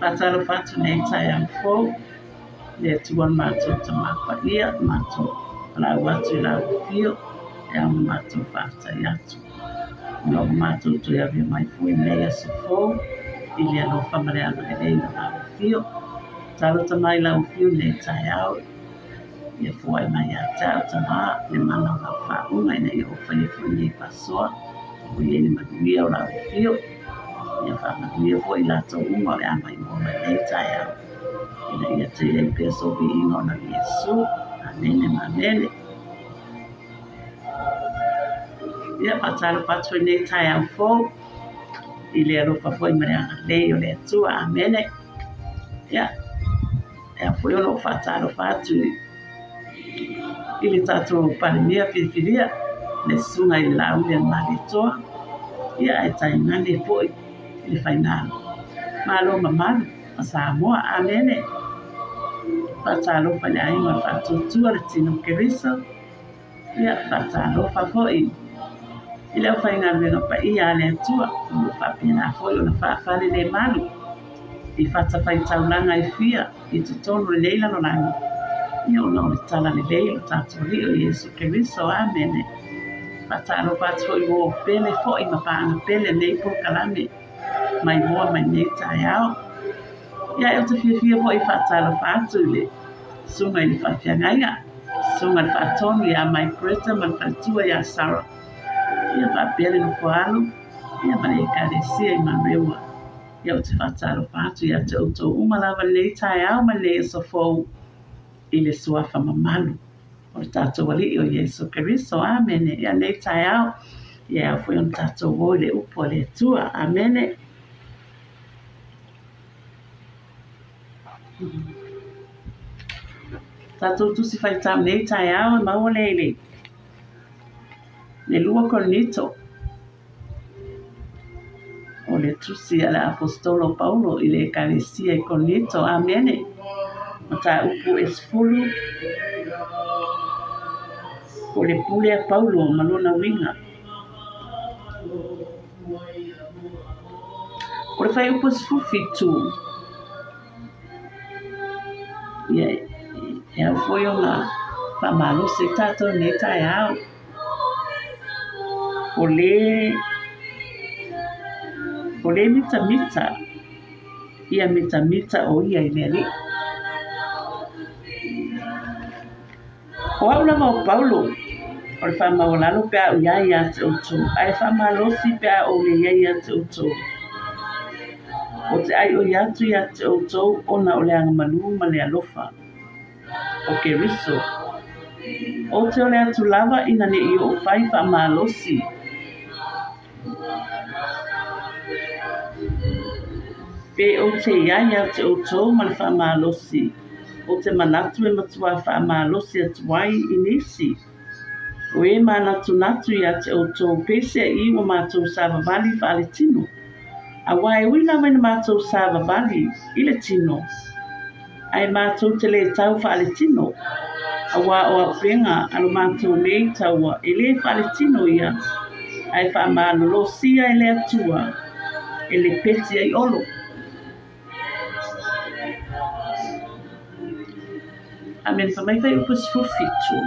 Patalo fatu nei tai am fo. Le tuan mātou ta mapaia, mātou lau atu lau fio, e au mātou whātai atu. No mātou tui awi mai fui nei asu fo, I le alo whamareana e rei na lau fio. Talo ta mai lau fio nei tai au, ia fuai mai a tau ta mā, le mana lau whaunga ina I o whai fui nei pasoa, o I eni maduia o lau fio, ia whamaduia fo I lato unga o le amai mo mai nei tai au. Ina ia te e peso vi ingo na Yesu, amene manene. Ia patalo patoi nei tai au fo, I le aropa foi mareanga lei o le atua, amene. Ia, ea foi ono fatalo fatu, I le tato panemia filifilia, le sunga I lau le malitoa, ia e tai nane foi, le fainalo. Malo mamalu, Samoa, amene. Patalo fale ainga fatu tua le tino kerisa. Ia patalo fa foi. I leo whainga renga pa ia le tua, ulu whapina foi o na whafale le malu. I whata whai taulanga I fia, I te tonu le leila no langa. Ia o nao le tala le leila tatu rio Yesu Keriso, amene. Patalo fatu foi wo pele foi ma paanga pele nei po kalame. Mai mua mai nei tai au. Ia e o te fia foi fatalo fatu le. Sunga I le whafiangaiga. Sunga le whatonu ia mai preta man whatua ia Sarah. Ia whapele no koalo. Ia mare e karesia I marewa. Ia o te whatalo fatu ia te auto umalawa nei tai au ma nei so fou. I le suafa mamalu. O le tatou wali o Yesu Keriso, amene. Ia nei tai au. Ia foi on tatou woi le upo le tua, amene. Tatou tusi fai tam nei tai au e maua leile. Le lua Korinito. O le tusi ala apostolo Paulo I le ekalesia I Korinito, amene. Mata upu esfulu. O le pule a Paulo malona winga. O le fai upu esfulu fitu. Ia foi ona pamalo se tato nei tai au. O le mita. Ia mita o ia I le. O au lava o Paulo. O le whamawalalo pia o iai a te utu. Ai whamalosi pia o le iai a te utu. O te ai o iatu I a te utu ona o le angamalu ma le alofa. O Keriso. O te ole atu lava ina ne I o whai whamalosi. Pe o te iai a te utu ma le whamalosi. O te manatu e matua whamalosi atuai I nisi. O e manatu I a te utu pese I o mātou savavali whaale tino. A wai wina wena mātou savavali I le tino. Ai mātou te le tau whaale tino. A wā o a penga alo mātou mei taua e le whaale tino ia. Ai whaamānolosia e le atua. E le peti ai olo. Amen whamai whai upus fufitu.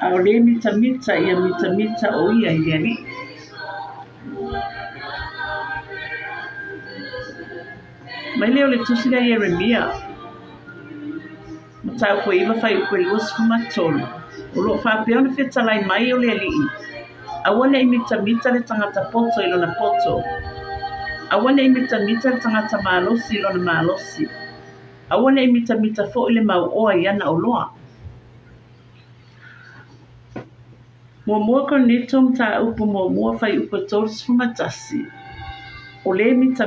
A o le mita ia mita o ia I leari. Mai leo le tusila Yeremia. Matau koe iwa whai upe luas kumatolu. O lo whapea ona whetalai mai o le alii. Awane I mita le tangata poto I lona poto. Awane I mita le tangata malosi I lona malosi. Awane I mita fo I le mau oa I ana o loa. Mua Korinito mta upu mua whai upa tolus fumatasi. O le mita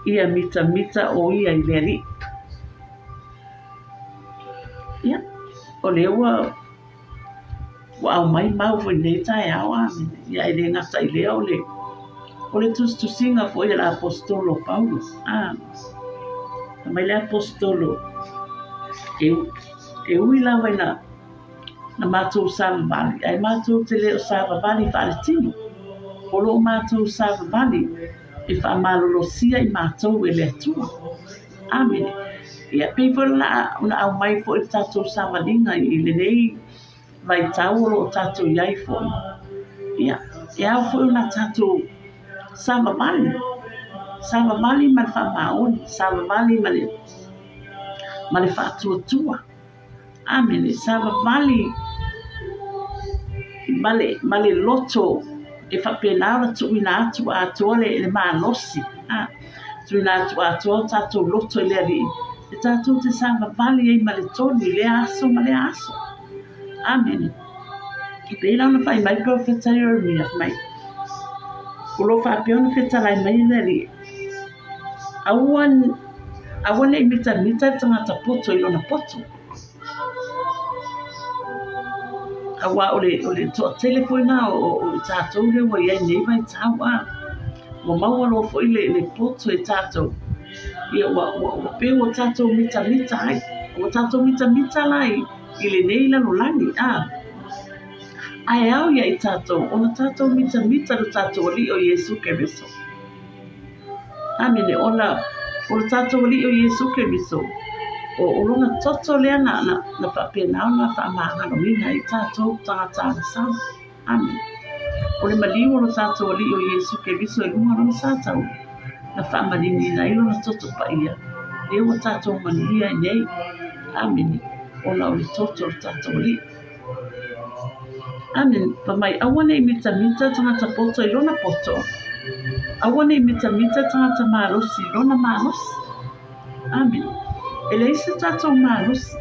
ia mita o ia I leari. Ia, o le ua au mai mau fo nei tai au amene. Ia I le ngata I lea o le tusinga fo I la apostolo Paulo. Mai le apostolo. E ui la waina na mātou savavali. Ai mātou te leo savavali whaale tino. O lo mātou savavali. e whamalolosia I mātou e le atua. Amen. Ia peipo una au mai fo I tātou samalinga I le nei vai taulo o tātou iai fo. Ia au fo una tātou samamali. Samamali ma le whamaoni. Samamali ma le whātua. Amen. Samamali ma le loto e whapenara tuina atu atoa le mālosi. Tuina atu atoa tātou loto le ali. E tātou te samamali e ma le toni le aso ma le aso. Amen. I peila ona whai mai profeta Jeremia mai. Kulo whapeona feta lai mai le ali. Awan e mita tangata poto I lona poto. Awa ole to telefona o tātou le wa ia nei vai tawa. Wa maua lo fo le poto e tātou. Ia wa pe o tātou mita ai. O tātou mita lai I le nei lalo lani. Ai au ia I tātou. Ona tātou mita lo tātou li o Yesu Keriso. Amene ona tātou li o Yesu Keriso. O lona toto lea na whapena o na whamangano mina I tātou tangata sama. Amen. O le maliu o tātou li o Yesu Keriso e lunga rona tātou. Na whamanini na ilo na toto pa ia. E o tātou manuia I nei. Amen. O la o le toto o tātou li. Amen. Pa mai awane I mita tangata poto I lona poto. Awane I mita tangata marosi I lona marosi. Amen. Ele isi tātou marosi.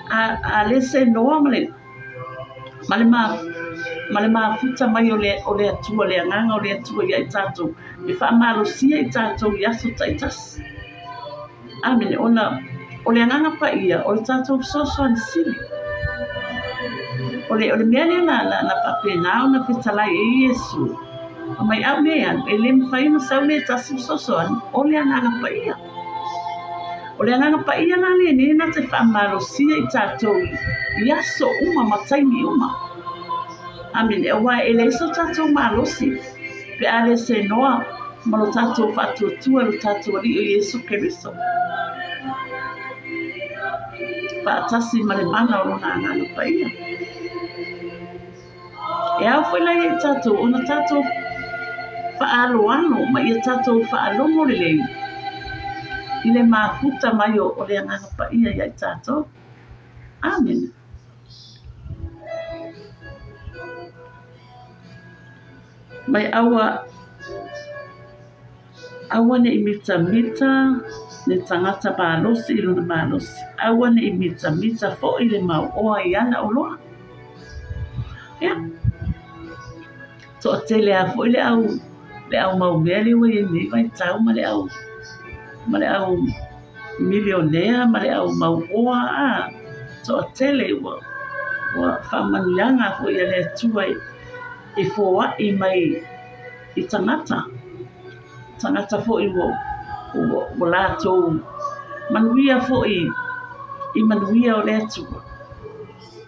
A le se noa male futa mai o le atua le anganga o le atua ia I tātou. E wha marosia I tātou I aso taitasi. Amen. O le anganga pa ia o le tātou soso an sili. O le mea na papena o na fitalai E Yesu. O mai au mea, e le mwhaina sau le tasi sosoan, o le ananga pa ia. O le ananga pa ia na le ne na te whamarosia I tātou I aso uma mataimi uma. Amen. E wai e le iso tātou marosi. Pe ale se noa, ma lo tātou whatuatua lo tātou ali o Yesu Keriso. Whaatasi ma le mana o lona ananga pa ia. E au foi lai E tātou, ona tātou whaaloano, ma ia tātou whaalomo le lei. I le mafuta mai o le anganga pa ia I tātou. Amen. Mai awa ne I mita le tangata mālosi I lona mālosi. Awa ne I mita fo I le mau oa I ana o loa. Ia. So a te lea fo I le au mau mea le wa I nei vai tau ma le au milionea ma le au mau oa so a te le wa whamanianga fo I le atua I fōa I mai I tangata fo I wo lātou manuia fo I manuia o le atua.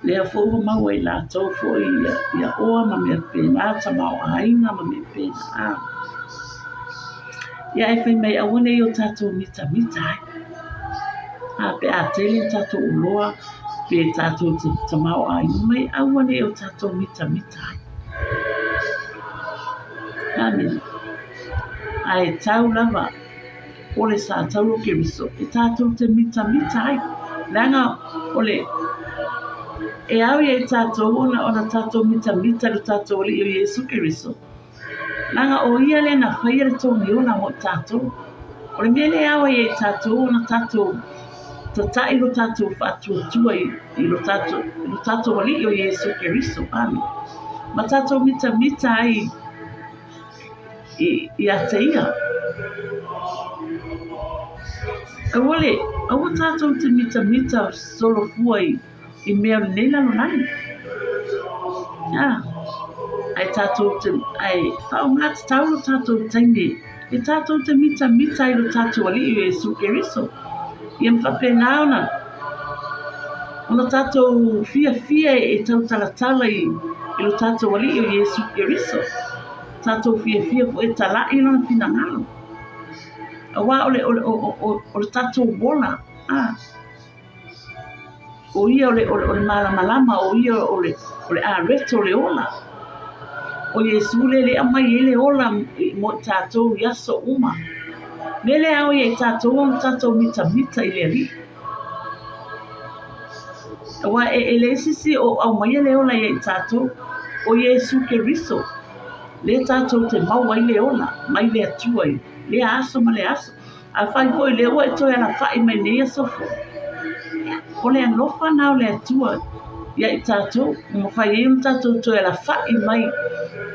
Lea fo o mau I lātou fo ia oa ma mea pēnā ta mau ainga ma mea pēnā. Ia e whai mai awane I o tātou mita ai. Pe a tele tātou uloa, pe tātou ta mau ainga mai awane I o tātou mita ai. Amen. Ai tau lava, ole sa tau Keriso, e tātou te mita ai. Langa ole e au ia I tātou ona tātou mita le tātou li o Yesu Keriso. Langa o ia le na whaia le tōni ona mo tātou. O le mea le au ia I tātou ona tātou tatai lo tātou whatuatua I lo tātou li o Yesu Keriso. Amen. Ma tātou mita ai I ateia. Awale, awa tātou te mita solo fua I mea nei lalo nai. Ai tātou ai whao ngāti taulo tātou taimi. E tātou te mita I lo tātou ali I Yesu Keriso. Ia mwhapena ona. Ona tātou fia e tau talatala I lo tātou ali I Yesu Keriso. tātou fia fo e tala'i lona finagalo. Awa o le tātou wola. O ia o le malama o ia o le areto o le ola. O Yesu le amai ele ola mo tātou yaso uma. Mele au ye tātou mita i le ali. Awa le sisi o au mai le ola ye tātou o Yesu Keriso. Le tātou te maua i le ola, mai le atua i, le aso ma le aso. A whai hoi le oa e toi ala whai mai nei a sofo. O le alofa nao le atua ia i tātou, mo whai e un tātou toi ala whai mai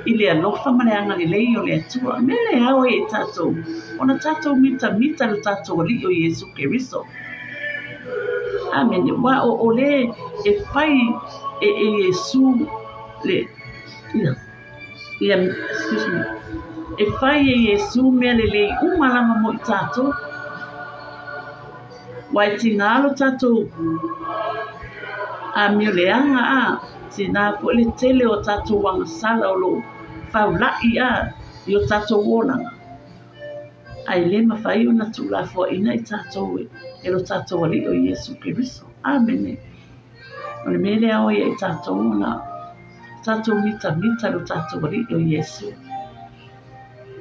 i le alofa ma le anga le lei o le atua. Me le hao e tātou, ona tātou mita le tātou ali o Yesu Keriso. Amen. Wa o le e whai e Yesu le... excuse me. E whai e Yesu mea le umalanga mo i tātou. Wai tingalo tātou. A mio leanga si nā po le tele o tātou wanga sala o lo whaulai i o tātou wōlanga. Ai le mawhai o na tūla fua ina i tātou e lo tātou ali o Yesu Keriso. Amen. O le mele au i tātou na tātou mita lo tātou ali o Yesu.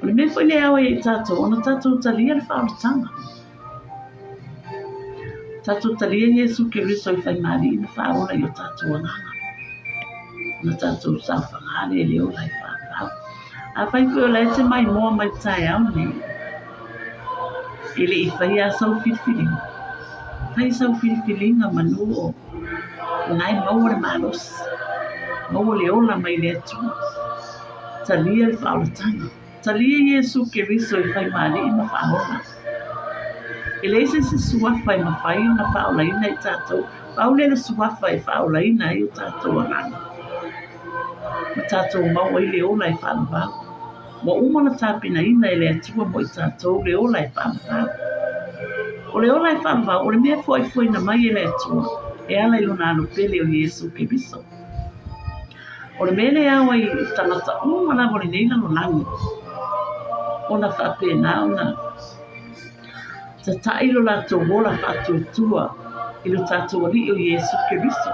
O le me foi le au i tātou, ona tātou talia le whaaratanga. Tātou talia Yesu Keriso i whai mari ina whaora i o tātou anganga. Ona tātou sau whangare e leo lai whaarau. A whai koe o lai te mai moa mai tai au ne. Ele i whai a sau whiwhiringa. Whai sau whiwhiringa manu o nai maua le malos. Maua le ola mai le atu. Talia le whaaratanga. Talia Yesu Keriso i whai mari ina whaora. Ele se suafa i mawhai o na whaolaina i tātou. Paule le suafa i whaolaina i o tātou ananga. Ma tātou maua i le ola i whaanawau. Wa umana tāpina ina i le atua mo i tātou le ola i whaanawau. O le ola i whaanawau, o le mea foi na mai i le atua. E ala i lona anu pele o Yesu Keriso. O le mele awa i tangata umana wale neina no langi. O na whaapena o na ta tailo la to wola fatu tua i lo tātou ali o Yesu Keriso.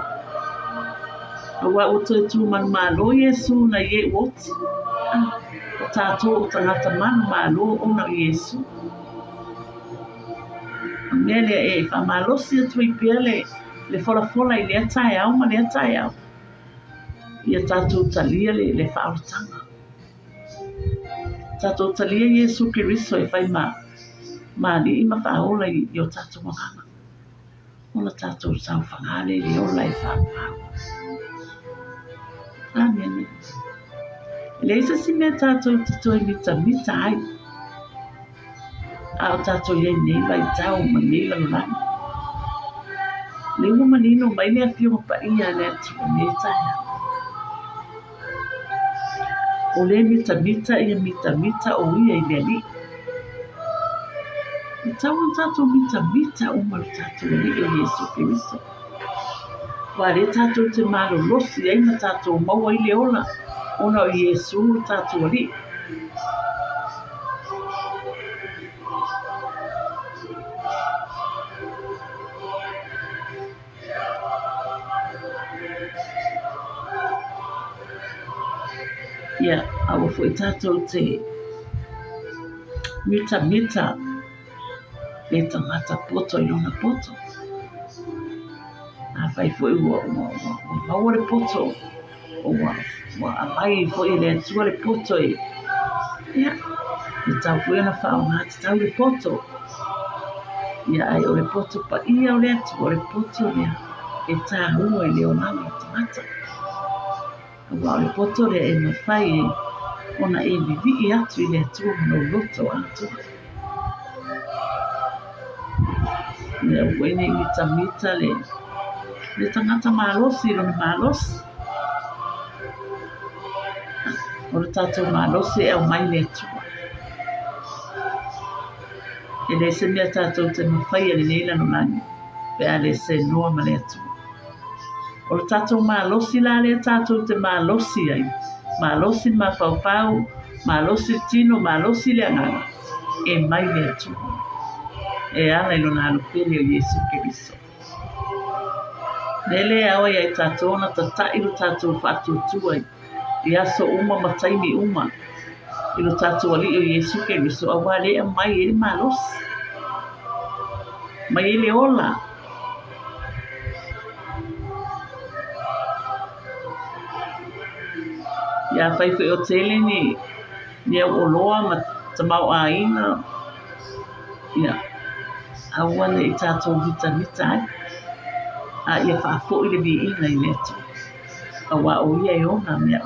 Awa o tu malo Yesu na ye woti. O tātou o tangata malo o na Yesu. Mele e whamalosi atu i pia le fola i le atai au ma le atai au. Ia tātou talia le whaaratanga. Tātou talia Yesu Keriso e whai Mali i mawhaola i o tātou wanganga. Ona tātou sau whangale i o lai whaapau. Amen. Leisa si mea tātou titoi mita ai. A o tātou iei nei lai tau ma nei lalolani. Lewa manino mai lea whionga pa ia lea tua nei taia. O le mita ia mita o ia i lea li. Tau tātou mita o malu tātou li o Yesu Keriso. Wa le tātou te malo losi ai ma tātou maua i le ola. Ona o Yesu tātou li. Ia, awa fo i tātou te mita le tangata poto i ona poto. A whai fo i maua le poto. O wa amai fo i le atua le poto i. Ia, le tau fo i ana whao ngāti tau le poto. Ia ai o le poto pa ia o le atua o le poto lea. E tā hua i le onanga i tangata. Wa o le poto lea e mawhai e ona e vivi i atu i le atua no loto atu. Le wene mita le tangata malosi lona malosi. O le tātou malosi e au mai le atua. E le se mea tātou te mawhai le neila no lani. Pe a le se noa ma le atua. O le tātou malosi la le tātou te malosi ai. Malosi ma whau Malosi tino, malosi le anganga. E mai le tu. E ala ilo na alupele o Yesu Keriso. Nele awa ya itatona tata ilo tato fatu tuai. Ia so uma mataimi uma. Ilo tato wali o Yesu Keriso. Awale e mai ele malosi. Mai ele ola. Ia fai o tele ni au oloa ma tamau aina. Ia. Awane i tato vita. A ia whaafo i le vi ina i leto. A wa o ia e ona mea.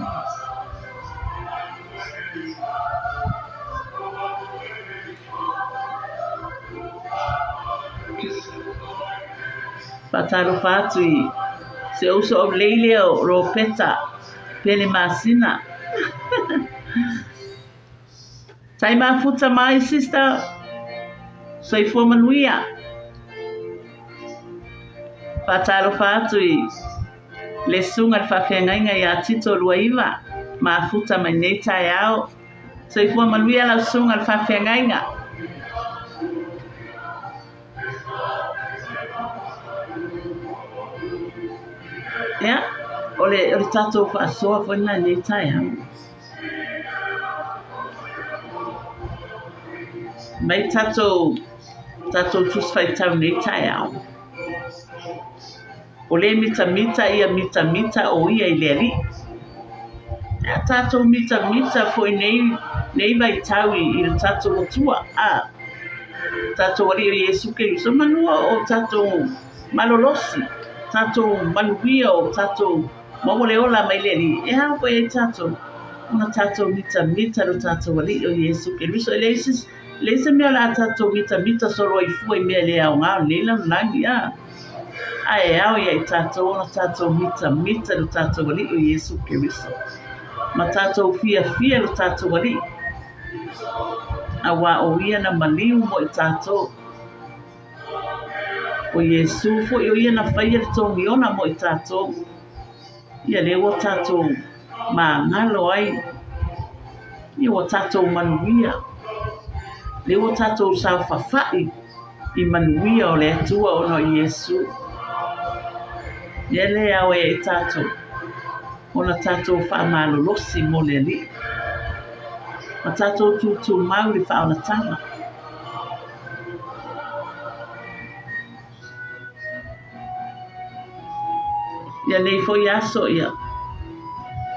Whataro whātu i se uso o leile o ropeta pele masina. Tai mafuta mai, sister. Soi fua manuia. Whataro whātu i le sunga le whawhengainga i a tito luaiva. Mafuta mai nei tai ao. Soi fua manuia la sunga le whawhengainga. Ya, ole tato whaasoa whana nei tai ao. Mai tato tuswhai tau nei tai ao. Ole mita ia mita o ia i leri. Tato mita foi nei vai tau i tato o tua. Tato wali o Yesu Keriso manua o tato malolosi. Tato manuia o tato mamoleola mai leri. E hao foi e tato. Una tato mita do tato wali o Yesu Keriso. Leise mea la tato mita solo i fua i mea lea o ngā leila nangi Ai au ia i tato na tato mita do tato wali o Yesu Keriso. Ma tato fia do tato wali. Awa o ia na maliu mo i tato. O Yesu fo i o ia na whaia le tongiona mo i tato. Ia lewa tato ma ngalo ai. Ia wa tato manuia. Lewa tato sa whawhai i manuia o le atua o no Yesu. Yele au e tato. Ona tato wha malolosi mo le li. Ma tato tu mauri wha ona tama. Ia nei foi aso ia.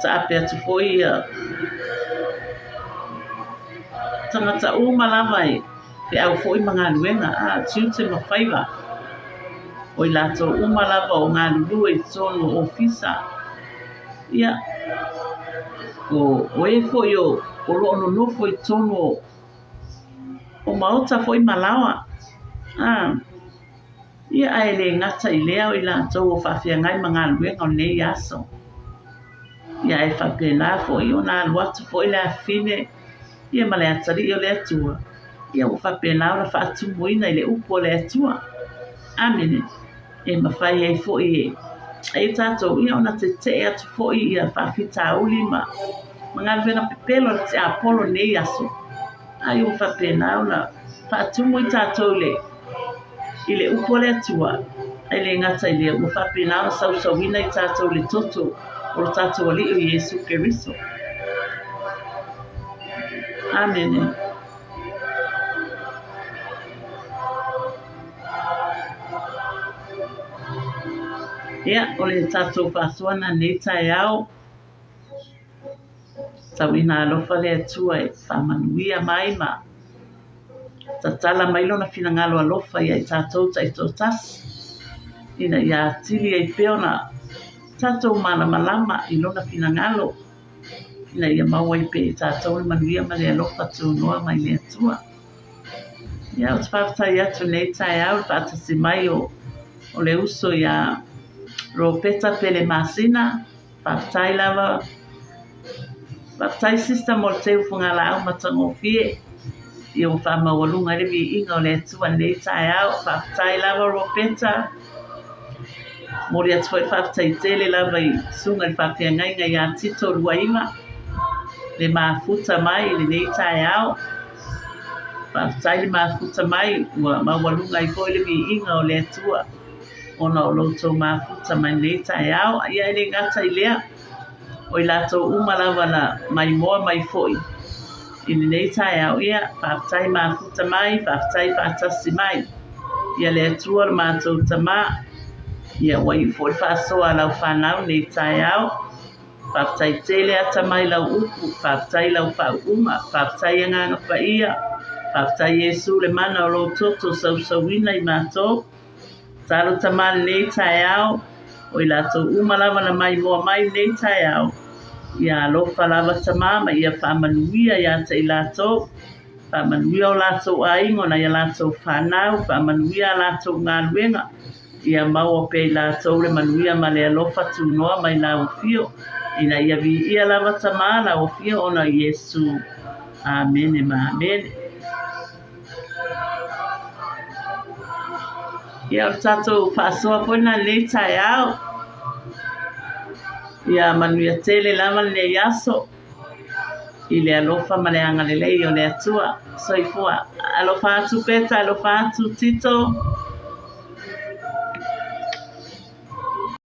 Ta ape atu foi ia. Tangata uma lawai. Pe au foi mga luenga. Tiute ma whaiva. Oi lato uma lava o ngā lulu e tono ofisa. Ia. O e foi o loono no foi tono o maota foi malawa. Ia ai le ngata i lea o i lato o whawhia ngai mga luenga o nei aso. Ia e whapela foi o nā luatu foi le afine. Ia ma le atari o le atua. Ia o whapela o la whaatumuina i le upo le atua. Amene. E mawhai ei fōi e tātou ia ona te atu fōi ia whawhita uli ma ngā vena pepelo te apolo nei aso. Ai o whapena ona whaatumu i tātou i le upole atua. Ai le ngata i le o whapena ona sausawina i tātou le toto o tātou ali o Yesu Keriso. Amen. Ia, o le tātou whāsuana nei tai au. Tawina alofa le atua e whamanuia mai ma. Tatala mailona fina ngalo alofa ia i tātou tai tō tasi. Ina ia tili e peona tātou mana malama i lona fina ngalo. Ina ia maua i pe i tātou le manuia ma le alofa tū noa mai le atua. Ia, o te whātai atu nei tai au, whātasi mai o le uso ia ropeta pele masina, whaftai lava, whaftai sista mo le teu whunga lau matango fie, i o whamawalunga rewi inga o le atua nei tai au, whaftai lava ropeta, mori atu whaftai tele lava i sunga i whawhia ngai ngai a tito ruaima, le mafuta mai le nei tai ao whaatai le mafuta mai ua mawalunga I koe le inga o le atua ona o loto mafuta mai nei tai ao ia ele ngata I lea o I lato umalawa na mai moa mai foi I nei tai ao ia whaatai mafuta mai whaatai whaatasi mai ia le atua le mātou tama ia wai foi whaasoa lau whanau nei tai ao whaatai tele ata mai lau upu whaatai lau whaunga whaatai anganga whaia whaatai Yesu le mana o lo toto sausawina I mātou talo tamale nei tai ao o I lato umalawa na mai moa mai nei tai ao ia alofa lava tamama ia whaamanuia ia te I lato whaamanuia o lato aingo na ia lato whanau whaamanuia lato ngā luenga ia maua pe I lato le manuia ma le alofa tunoa mai la ufio ina ia vi ia lava tamala o fio ona Yesu amene ma amene ia o tatou whaasoa poina nei tai ao ia manuia tele lama le yaso I le alofa maleanga lelei o le atua soifua alofa atu peta alofa atu tito